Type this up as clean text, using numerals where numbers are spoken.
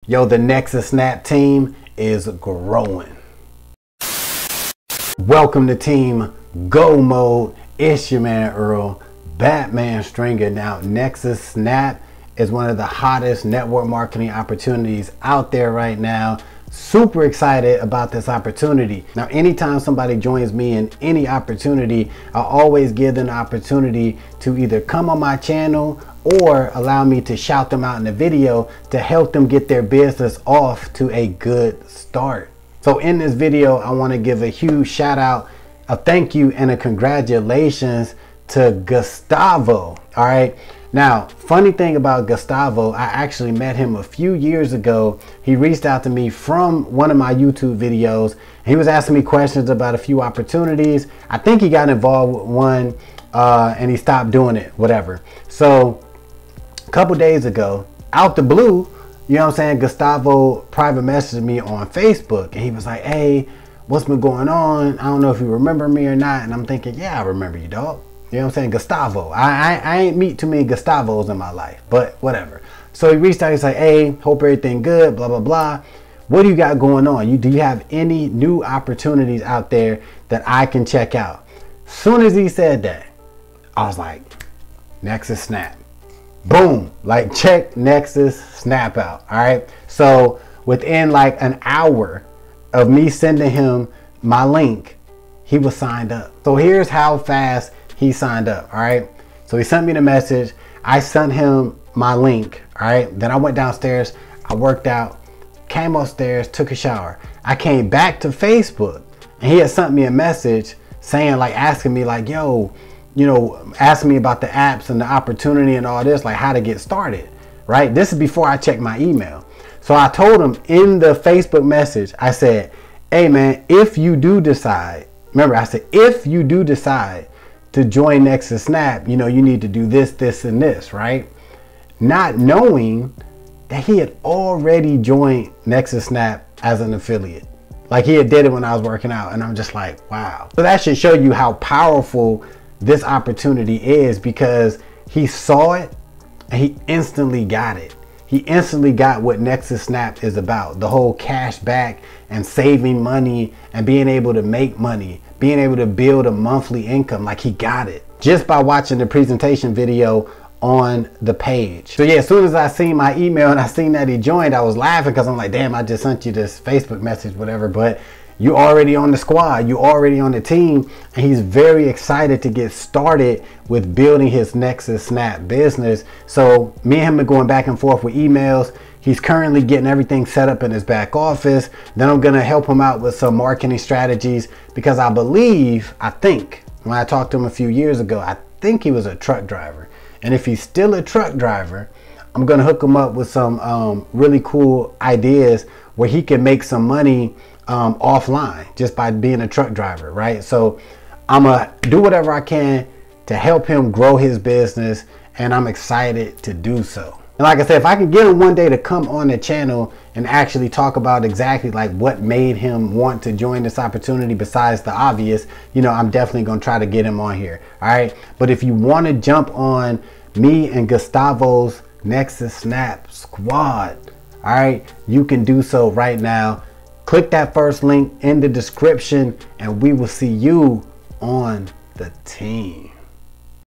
Yo, the Nexus SNAP team is growing. Welcome to Team Go Mode. It's your man Earl, Batman Stringer. Now, Nexus SNAP is one of the hottest network marketing opportunities out there right now. Super excited about this opportunity. Now, anytime somebody joins me in any opportunity, I always give them the opportunity to either come on my channel or allow me to shout them out in the video to help them get their business off to a good start. So in this video, I want to give a huge shout out, a thank you, and a congratulations to Gustavo. All right. Now, funny thing about Gustavo, I actually met him a few years ago. He reached out to me from one of my YouTube videos. He was asking me questions about a few opportunities. I think he got involved with one and he stopped doing it, whatever. So a couple days ago, out the blue, you know what I'm saying, Gustavo private messaged me on Facebook and he was like, hey, what's been going on? I don't know if you remember me or not. And I'm thinking, yeah, I remember you, dog. You know what I'm saying? Gustavo. I ain't meet too many Gustavos in my life, but whatever. So he reached out, he's like, hey, hope everything good, blah, blah, blah. What do you got going on? Do you have any new opportunities out there that I can check out? Soon as he said that, I was like, Nexus SNAP. Boom, like check Nexus SNAP out. All right. So within like an hour of me sending him my link, he was signed up. So here's how fast he signed up. All right. So he sent me the message. I sent him my link. All right. Then I went downstairs. I worked out, came upstairs, took a shower. I came back to Facebook and he had sent me a message saying, like, asking me like, yo, you know, asking me about the apps and the opportunity and all this, like how to get started. Right. This is before I checked my email. So I told him in the Facebook message, I said, hey, man, if you do decide, remember, I said, if you do decide to join Nexus SNAP, you know, you need to do this, this, and this, right? Not knowing that he had already joined Nexus SNAP as an affiliate. Like he had did it when I was working out, and I'm just like, wow. So that should show you how powerful this opportunity is, because he saw it and he instantly got it. He instantly got what Nexus SNAP is about. The whole cash back and saving money and being able to make money, being able to build a monthly income. Like he got it just by watching the presentation video on the page. So yeah, as soon as I seen my email and I seen that he joined, I was laughing because I'm like, damn, I just sent you this Facebook message, whatever. But you already on the squad, you already on the team, and he's very excited to get started with building his Nexus SNAP business. So me and him are going back and forth with emails. He's currently getting everything set up in his back office. Then I'm gonna help him out with some marketing strategies, because I think when I talked to him a few years ago, I think he was a truck driver. And if he's still a truck driver, I'm gonna hook him up with some really cool ideas where he can make some money offline just by being a truck driver, right? So I'm gonna do whatever I can to help him grow his business, and I'm excited to do so. And like I said, if I can get him one day to come on the channel and actually talk about exactly like what made him want to join this opportunity besides the obvious, you know, I'm definitely gonna try to get him on here. All right. But if you want to jump on me and Gustavo's Nexus SNAP squad, all right, you can do so right now. Click that first link in the description and we will see you on the team.